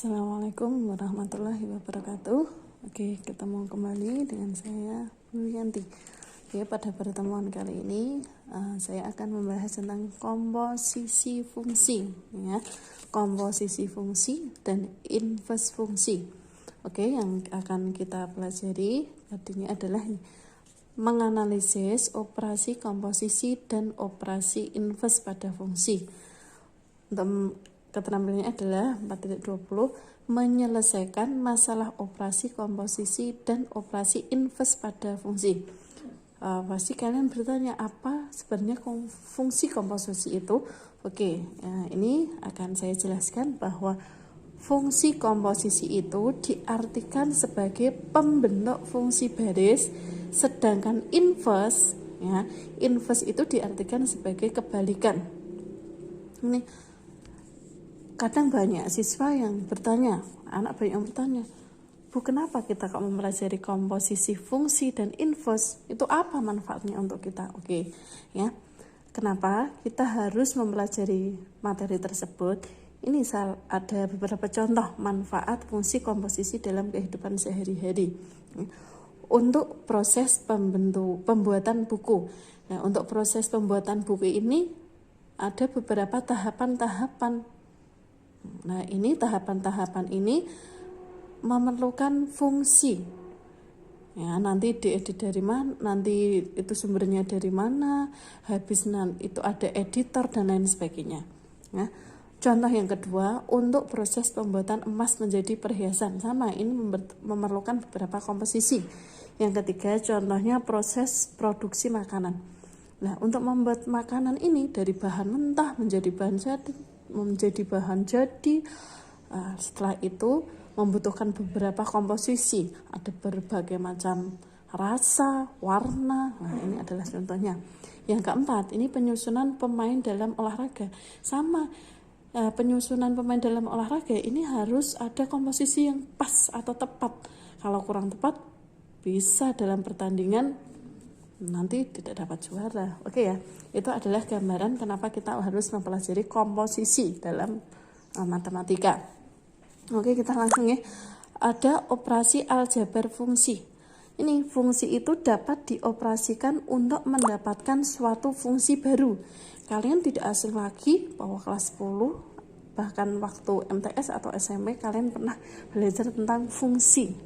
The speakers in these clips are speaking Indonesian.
Assalamualaikum warahmatullahi wabarakatuh. Oke, ketemu kembali dengan saya Bu Yanti. Oke, pada pertemuan kali ini saya akan membahas tentang komposisi fungsi, ya. Komposisi fungsi dan inverse fungsi. Oke, yang akan kita pelajari artinya adalah menganalisis operasi komposisi dan operasi inverse pada fungsi. Untuk keterampilannya adalah 4.20 menyelesaikan masalah operasi komposisi dan operasi inverse pada fungsi. Pasti kalian bertanya apa sebenarnya fungsi komposisi itu? Oke, ini akan saya jelaskan bahwa fungsi komposisi itu diartikan sebagai pembentuk fungsi baris, sedangkan inverse itu diartikan sebagai kebalikan. Ini kadang banyak siswa yang bertanya, anak banyak yang bertanya, Bu, kenapa kita kok mempelajari komposisi fungsi dan inverse? Itu apa manfaatnya untuk kita? Oke, ya. Kenapa kita harus mempelajari materi tersebut? Ini ada beberapa contoh manfaat fungsi komposisi dalam kehidupan sehari-hari. Untuk proses pembuatan buku. Nah, untuk proses pembuatan buku ini ada beberapa tahapan-tahapan. Nah, ini tahapan-tahapan ini memerlukan fungsi. Ya, nanti diedit dari mana, nanti itu sumbernya dari mana, habis itu ada editor dan lain sebagainya. Ya. Contoh yang kedua, untuk proses pembuatan emas menjadi perhiasan, sama ini memerlukan beberapa komposisi. Yang ketiga, contohnya proses produksi makanan. Nah, untuk membuat makanan ini dari bahan mentah menjadi bahan jadi, setelah itu membutuhkan beberapa komposisi, ada berbagai macam rasa, warna. Nah, ini adalah contohnya. Yang keempat, ini penyusunan pemain dalam olahraga. Sama, penyusunan pemain dalam olahraga ini harus ada komposisi yang pas atau tepat. Kalau kurang tepat, bisa dalam pertandingan nanti tidak dapat juara. Oke ya, itu adalah gambaran kenapa kita harus mempelajari komposisi dalam matematika. Oke, kita langsung ya. Ada operasi aljabar fungsi. Ini fungsi itu dapat dioperasikan untuk mendapatkan suatu fungsi baru. Kalian tidak asing lagi bahwa kelas 10 bahkan waktu MTS atau SMP kalian pernah belajar tentang fungsi.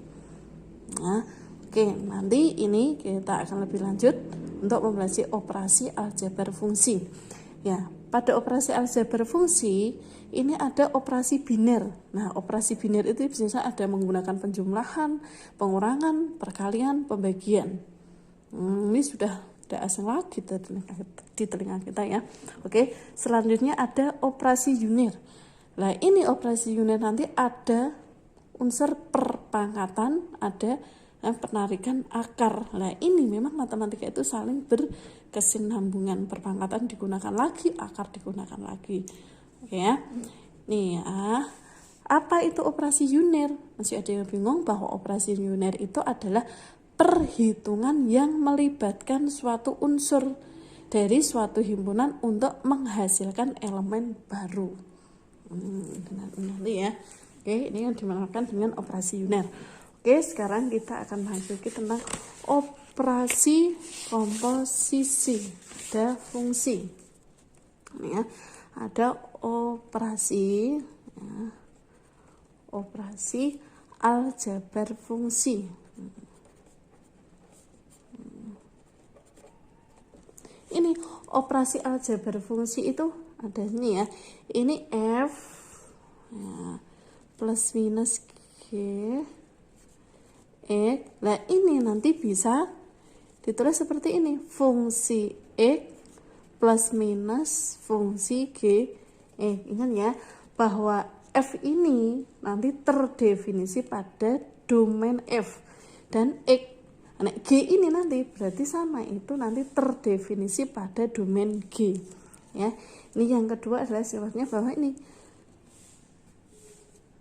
Nah, oke, nanti ini kita akan lebih lanjut untuk mempelajari operasi aljabar fungsi. Ya, pada operasi aljabar fungsi ini ada operasi biner. Nah, operasi biner itu biasanya ada menggunakan penjumlahan, pengurangan, perkalian, pembagian. Ini sudah tidak asing lagi di telinga kita ya. Oke, selanjutnya ada operasi unir. Nah, ini operasi unir nanti ada unsur perpangkatan, ada penarikan akar. Nah, ini memang matematika itu saling berkesinambungan. Perpangkatan digunakan lagi, akar digunakan lagi. Oke ya. Nih ya. Apa itu operasi unir? Masih ada yang bingung bahwa operasi unir itu adalah perhitungan yang melibatkan suatu unsur dari suatu himpunan untuk menghasilkan elemen baru. Nanti ya. Oke, ini yang dimaksudkan dengan operasi unir. Oke, sekarang kita akan masuki tentang operasi komposisi. Ada fungsi. Ini ya, ada operasi, ya, operasi aljabar fungsi. Ini operasi aljabar fungsi itu ada ini ya. Ini F ya, plus minus G. Nah, ini nanti bisa ditulis seperti ini, fungsi X plus minus fungsi G. Ingat ya, bahwa F ini nanti terdefinisi pada domain F dan X. Nah, G ini nanti berarti sama, itu nanti terdefinisi pada domain G. Ya, ini yang kedua adalah sifatnya bahwa ini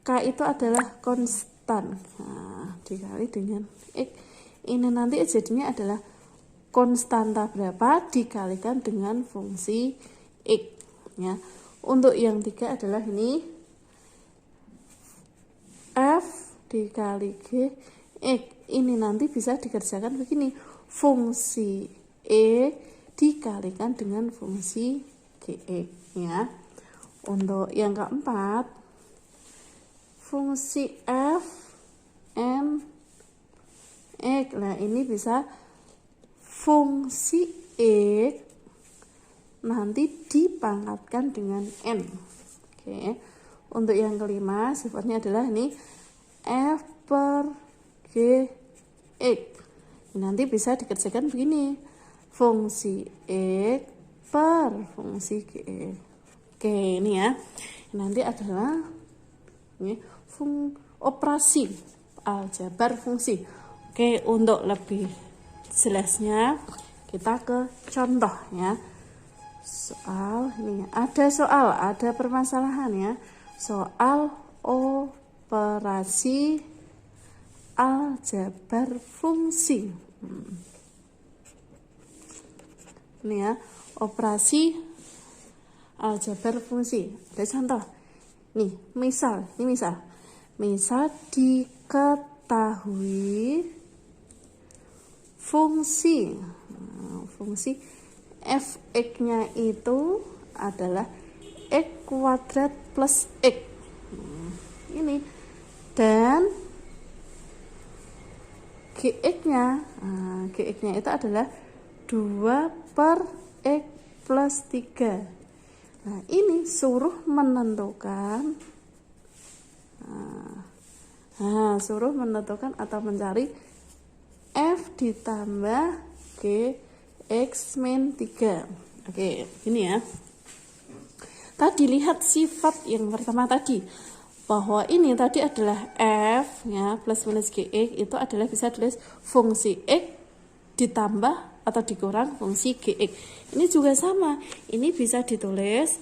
K itu adalah konstan. Nah, dikali dengan X. Ini nanti jadinya adalah konstanta berapa dikalikan dengan fungsi X. Ya. Untuk yang tiga adalah ini F dikali GX. Ini nanti bisa dikerjakan begini. Fungsi E dikalikan dengan fungsi GX ya. Untuk yang keempat, fungsi F N X. Nah, ini bisa fungsi X nanti dipangkatkan dengan N. Oke. Untuk yang kelima, sifatnya adalah ini F per GX. Ini nanti bisa dikerjakan begini. Fungsi X per fungsi GX. Oke, ini ya. Nanti adalah ini operasi aljabar fungsi. Oke, untuk lebih jelasnya kita ke contoh ya. Soal ini ada permasalahan ya. Soal operasi aljabar fungsi. Ini ya, operasi aljabar fungsi. Ada contoh. Nih, misal diketahui fungsi f(x)-nya itu adalah x kuadrat plus x. Ini dan gx-nya itu adalah 2 per x plus 3. Nah, ini suruh menentukan atau mencari f ditambah gx min 3. Oke, ini ya. Tadi lihat sifat yang pertama tadi, bahwa ini tadi adalah f ya plus minus gx itu adalah bisa tulis fungsi x ditambah atau dikurang fungsi gx. Ini juga sama, ini bisa ditulis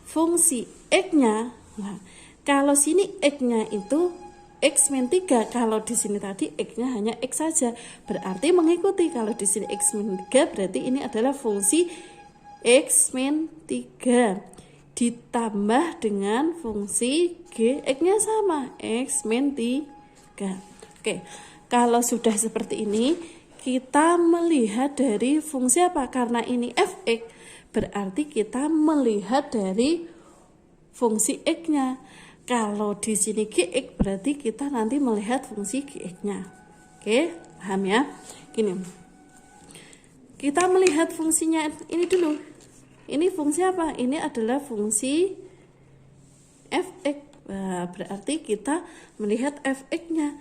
fungsi x-nya. Nah, kalau sini x-nya itu x min 3, kalau di sini tadi x-nya hanya x saja, berarti mengikuti. Kalau di sini x min 3 berarti ini adalah fungsi x min 3 ditambah dengan fungsi gx-nya sama, x min 3. Oke, kalau sudah seperti ini, kita melihat dari fungsi apa? Karena ini fx, berarti kita melihat dari fungsi x-nya. Kalau di sini gx, berarti kita nanti melihat fungsi gx-nya. Oke, paham ya? Gini, kita melihat fungsinya ini dulu. Ini fungsi apa? Ini adalah fungsi fx. Nah, berarti kita melihat fx-nya.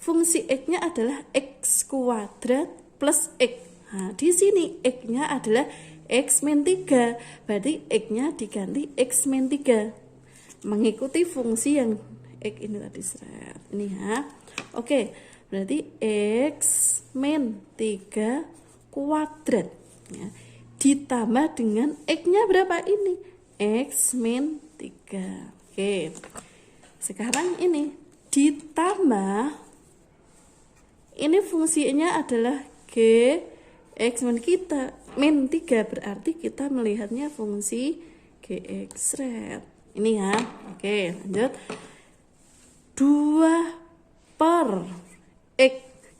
Fungsi x-nya adalah x kuadrat plus x. Nah, di sini x-nya adalah x min 3. Berarti x-nya diganti x min 3. Mengikuti fungsi yang x ini tadi seret. Ini ya. Oke, berarti x min 3 kuadrat ya, ditambah dengan x-nya berapa ini? X min 3. Oke. Sekarang ini ditambah, ini fungsinya adalah g x min 3, berarti kita melihatnya fungsi gx red. Ini ya. Oke, lanjut. 2 per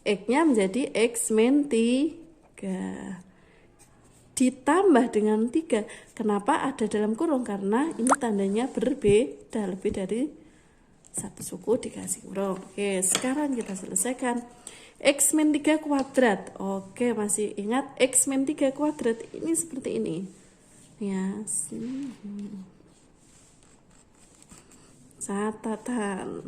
x-nya menjadi x min 3 ditambah dengan 3. Kenapa ada dalam kurung? Karena ini tandanya berbeda, lebih dari satu suku dikasih kurung. Oke, sekarang kita selesaikan. X min 3 kuadrat. Oke, masih ingat x min 3 kuadrat ini seperti ini ya. Catatan,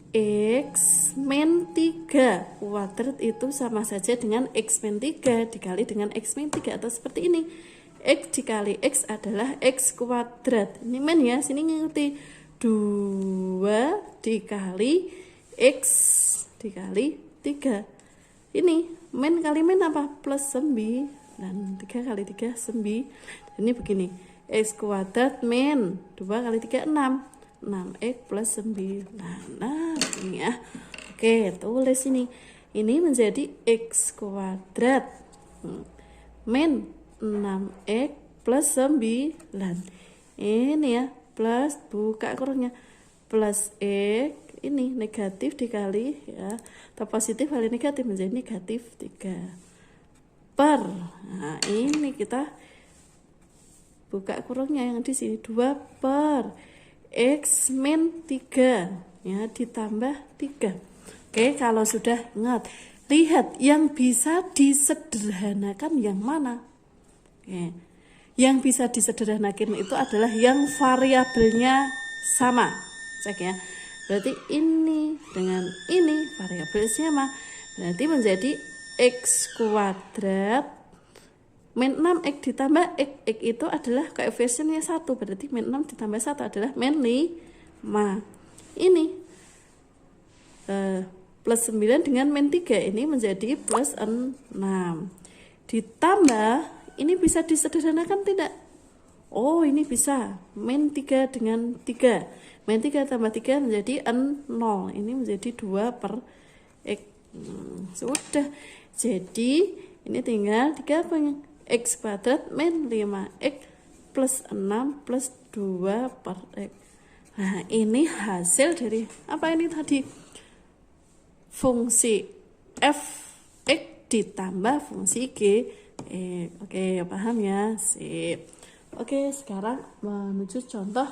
x min 3 kuadrat itu sama saja dengan x min 3 dikali dengan x min 3, atau seperti ini, x dikali x adalah x kuadrat. Ini min ya, sini ngikuti 2 dikali x dikali 3. Ini min kali min apa? Plus 9. 3 kali 3 9. Ini begini, x kuadrat min 2 kali 3 6. 6x plus 9. Nah, ini ya. Oke, tulis ini. Ini menjadi x kuadrat min 6x plus 9. Ini ya, plus buka kurungnya plus X, ini negatif dikali ya, atau positif kali negatif menjadi negatif 3 per, nah ini kita buka kurungnya yang di sini, 2 per X min 3 ya, ditambah 3. Oke, kalau sudah ingat, lihat yang bisa disederhanakan yang mana. Oke. Yang bisa disederhanakan itu adalah yang variabelnya sama. Cek ya. Berarti ini dengan ini variabelnya sama. Berarti menjadi X kuadrat min 6X ditambah X. X itu adalah koefisiennya 1. Berarti min 6 ditambah 1 adalah min 5. Ini plus 9 dengan min 3. Ini menjadi plus 6. Ditambah, ini bisa disederhanakan tidak? Oh, ini bisa. Min 3 dengan 3. Min 3 tambah 3 menjadi 0. Ini menjadi 2 per X. Sudah. Jadi, ini tinggal 3 apa? X kuadrat min 5X plus 6 plus 2 per X. Nah, ini hasil dari apa ini tadi? Fungsi f X ditambah fungsi G. Oke, paham ya? Sip. Oke, sekarang menuju contoh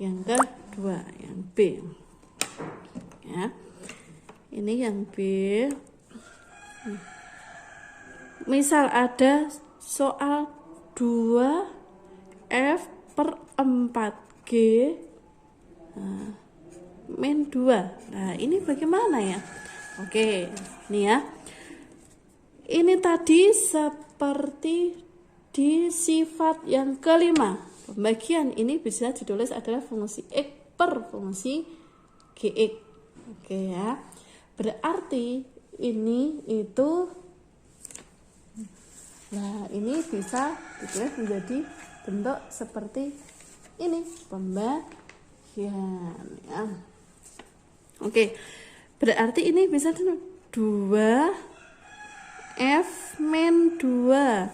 yang kedua, yang B. Ya. Ini yang B. Misal ada soal 2F per 4G min 2. Nah, ini bagaimana ya? Oke, ini ya. Ini tadi seperti di sifat yang kelima. Pembagian ini bisa ditulis adalah fungsi X per fungsi Gx. Oke ya. Berarti ini itu, nah ini bisa ditulis menjadi bentuk seperti ini, pembagian ya. Oke. Berarti ini bisa 2 F min 2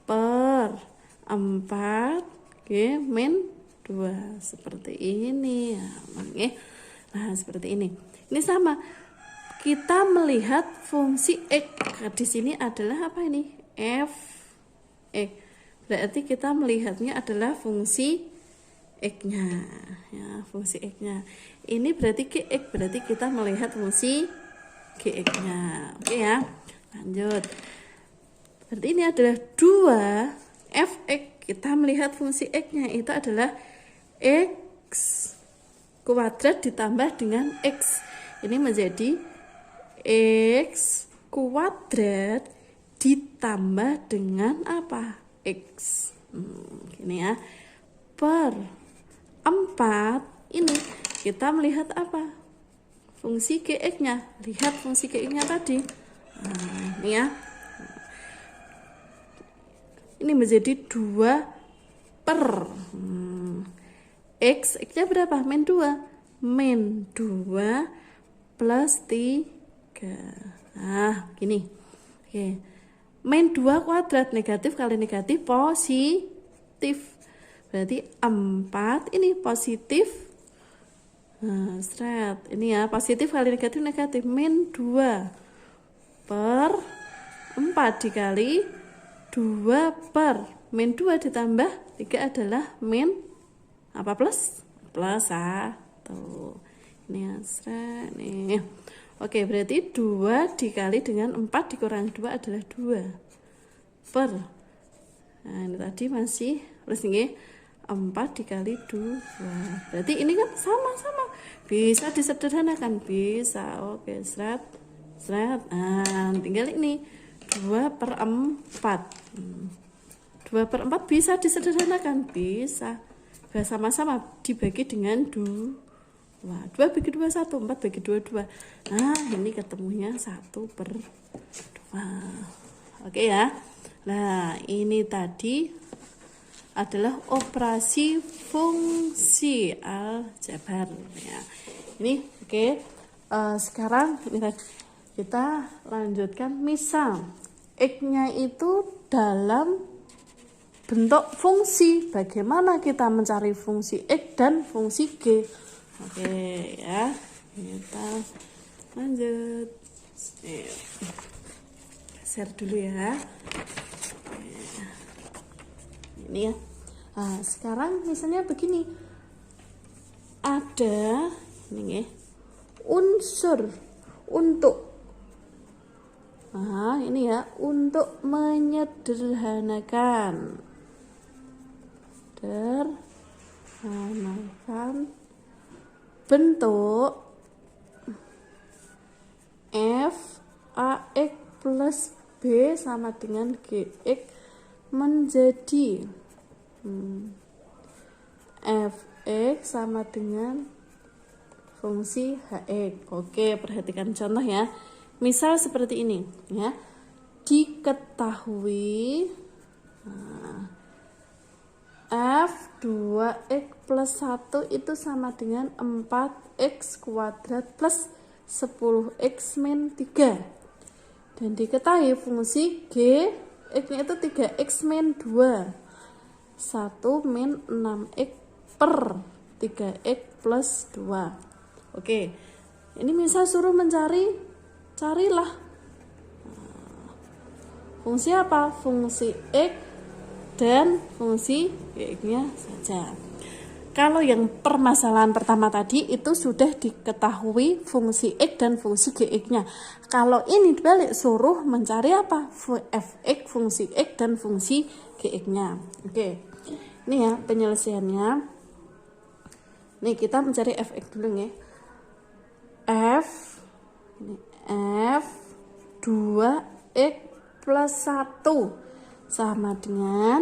per 4 G min 2 seperti ini ya. Nah, seperti ini. Ini sama. Kita melihat fungsi X. Di sini adalah apa ini? F X. Berarti kita melihatnya adalah fungsi X-nya ya, fungsi X-nya. Ini berarti Gx, berarti kita melihat fungsi Gx-nya. Oke ya. Lanjut. Berarti ini adalah 2 Fx. Kita melihat fungsi X-nya itu adalah X kuadrat ditambah dengan X. Ini menjadi X kuadrat ditambah dengan apa? X. Ini ya. Per 4 ini kita melihat apa? Fungsi Gx-nya. Lihat fungsi Gx-nya tadi. Nah, ini ya. Ini menjadi 2 per X. X-nya berapa? Min 2. Min 2 plus 3. Nah, gini. Oke. Min 2 kuadrat, negatif kali negatif positif. Berarti 4 ini positif. Nah, seret. Ini ya, positif kali negatif negatif. Min 2 per 4 dikali 2 per min 2 ditambah 3 adalah min apa plus? Plus 1. Ini ya, seret nih. Oke, berarti 2 dikali dengan 4 dikurangi 2 adalah 2 per. Nah, ini tadi masih plus ini 4 dikali 2. Berarti ini kan sama-sama. Bisa disederhanakan, bisa. Oke, seret. Nah, tinggal ini 2 per 4. 2 per 4 bisa disederhanakan, bisa. Sama-sama dibagi dengan 2. 2 bagi 2 1, 4 bagi 2 2. Nah, ini ketemunya 1 per 2. Oke ya. Nah, ini tadi adalah operasi fungsi aljabar ya. Ini oke. Sekarang kita lanjutkan, misal X-nya itu dalam bentuk fungsi. Bagaimana kita mencari fungsi X dan fungsi G? Oke ya, kita lanjut. Share dulu ya. Ini ya. Nah, sekarang misalnya begini. Ada ini unsur untuk. Nah, ini ya, untuk menyederhanakan. Bentuk f ax plus b sama dengan gx menjadi fx sama dengan fungsi hx. Oke, perhatikan contoh ya. Misal seperti ini ya. Diketahui f 2x plus 1 itu sama dengan 4x kuadrat plus 10x min 3. Dan diketahui fungsi g x-nya itu 3x min 2 1 min 6x per 3x plus 2. Oke, ini misal suruh carilah fungsi apa? Fungsi x dan fungsi x-nya saja. Kalau yang permasalahan pertama tadi itu sudah diketahui fungsi x dan fungsi gx-nya. Kalau ini dibalik, suruh mencari apa? Fx, fungsi x dan fungsi gx-nya. Oke. Ini ya penyelesaiannya. Nih kita mencari fx dulu ya. F 2x plus 1 sama dengan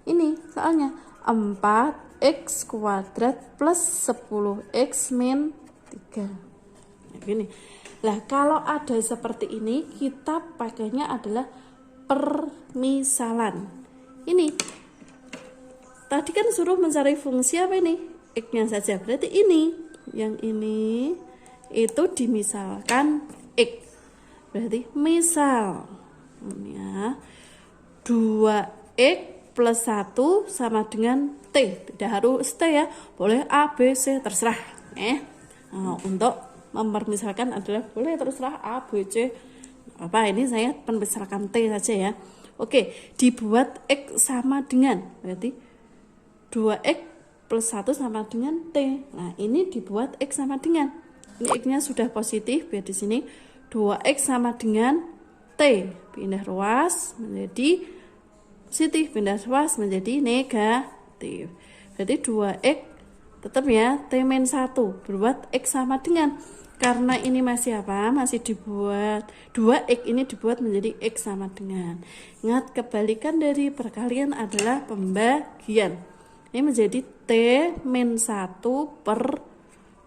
ini soalnya 4x kuadrat plus 10x min 3. Nah, gini. Lah kalau ada seperti ini kita pakainya adalah permisalan. Ini tadi kan suruh mencari fungsi apa ini? X-nya saja. Berarti ini yang ini itu dimisalkan x. Berarti misal ya 2x plus 1 sama dengan t. Tidak harus t ya, boleh a, b, c, terserah. Untuk mempermisalkan adalah boleh terserah a, b, c. Apa ini saya permisalkan t saja ya. Oke, dibuat x sama dengan berarti 2x plus 1 sama dengan t. Nah, ini dibuat x sama dengan. Ini x-nya sudah positif, biar di sini 2x sama dengan t. Pindah ruas menjadi positif, pindah ruas menjadi negatif. Berarti 2x tetap ya, t min 1 berbuat x sama dengan. Karena ini masih apa? Masih dibuat 2x ini dibuat menjadi x sama dengan. Ingat, kebalikan dari perkalian adalah pembagian. Ini menjadi t min 1 per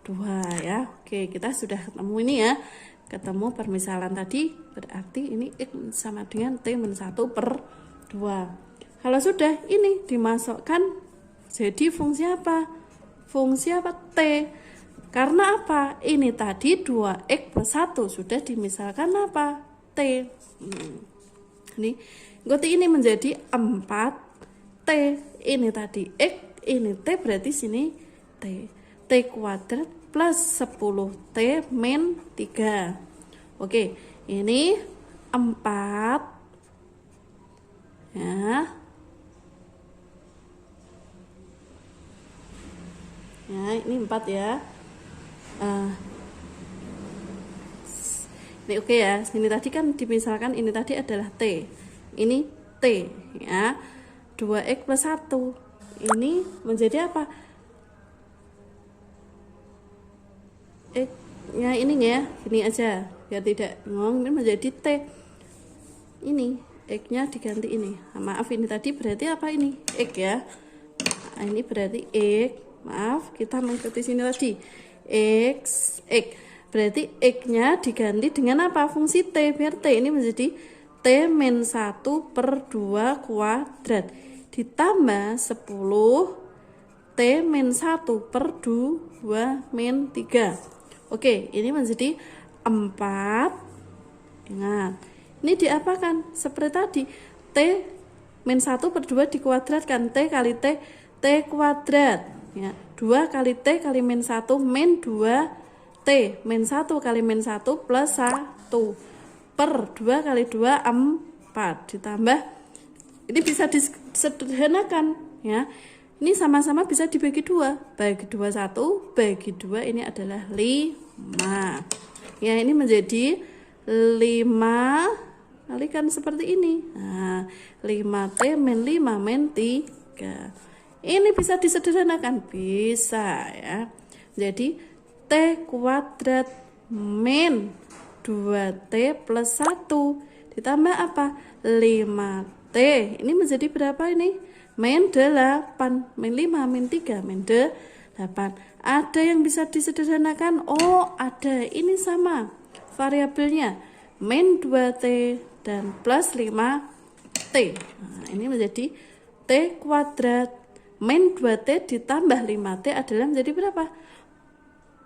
2 ya. Oke, kita sudah ketemu ini ya. Ketemu permisalan tadi, berarti ini x sama dengan t min 1 per 2. Kalau sudah, ini dimasukkan jadi fungsi apa? Fungsi apa? T. Karena apa? Ini tadi 2x plus 1 sudah dimisalkan apa? T. Ini ini menjadi 4t. Ini tadi x, ini t, berarti sini t. T kuadrat plus 10t min 3. Oke, ini 4 ya. Ya, ini 4 ya. Ini oke ya. Ini tadi kan dimisalkan ini tadi adalah t. Ini t ya. 2x plus 1. Ini menjadi apa? X-nya ini ya. Ini aja biar tidak ngomong, ini menjadi t. Ini x-nya diganti ini. Maaf, ini tadi berarti apa ini? X ya. Nah, ini berarti x. Maaf, kita mengikuti sini tadi. X. Berarti x-nya diganti dengan apa? Fungsi t. Biar t ini menjadi t min 1 per 2 kuadrat. Ditambah 10 t min 1 per 2 min 3. Oke, ini menjadi 4. Ingat, ini diapakan? Seperti tadi, t min 1 per 2 dikuadratkan. T kali t, t kuadrat. ya. 2 kali T kali min 1 min 2T min 1 kali min 1 plus 1 per 2 kali 2 4 ditambah, ini bisa disederhanakan ya. Ini sama-sama bisa dibagi 2, bagi 2 1, bagi 2 ini adalah 5 ya. Ini menjadi 5 kalikan seperti ini. Nah, 5T min 5 min 3. Ini bisa disederhanakan, bisa ya. Jadi T kuadrat min 2T plus 1 ditambah apa? 5T. Ini menjadi berapa ini? Min 8. Min 5 min 3 min 8. Ada yang bisa disederhanakan? Oh, ada. Ini sama variabelnya. Min 2T dan plus 5T. Nah, ini menjadi T kuadrat min 2T ditambah 5T adalah menjadi berapa?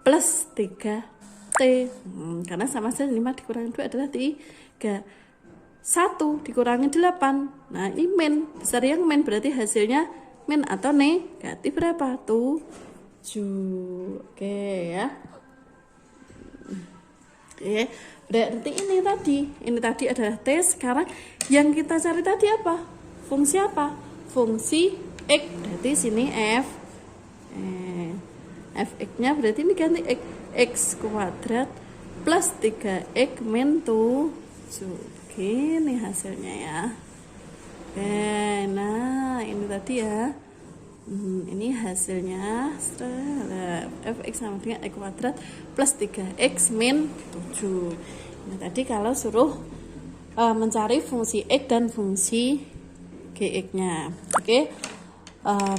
Plus 3T. Karena sama saja 5 dikurangi 2 adalah 3. 1 dikurangi 8. Nah, ini min. Besar yang min berarti hasilnya min atau negatif berapa? 7. Oke ya. Oke, berarti ini tadi adalah T. Sekarang yang kita cari tadi apa? Fungsi apa? Fungsi X, berarti sini fx nya berarti ini ganti x kuadrat plus 3x min 7. Oke, ini hasilnya ya. Oke, nah ini tadi ya. Ini hasilnya fx sama dengan x kuadrat plus 3x min 7. Nah, tadi kalau suruh mencari fungsi x dan fungsi gx-nya. Oke.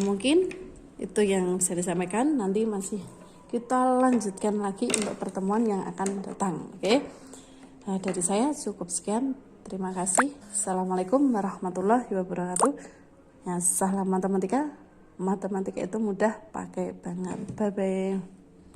Mungkin itu yang bisa disampaikan. Nanti masih kita lanjutkan lagi untuk pertemuan yang akan datang. Oke. Dari saya cukup sekian. Terima kasih. Assalamualaikum warahmatullahi wabarakatuh. Ya, salam matematika. Matematika itu mudah, pakai banget. Bye bye.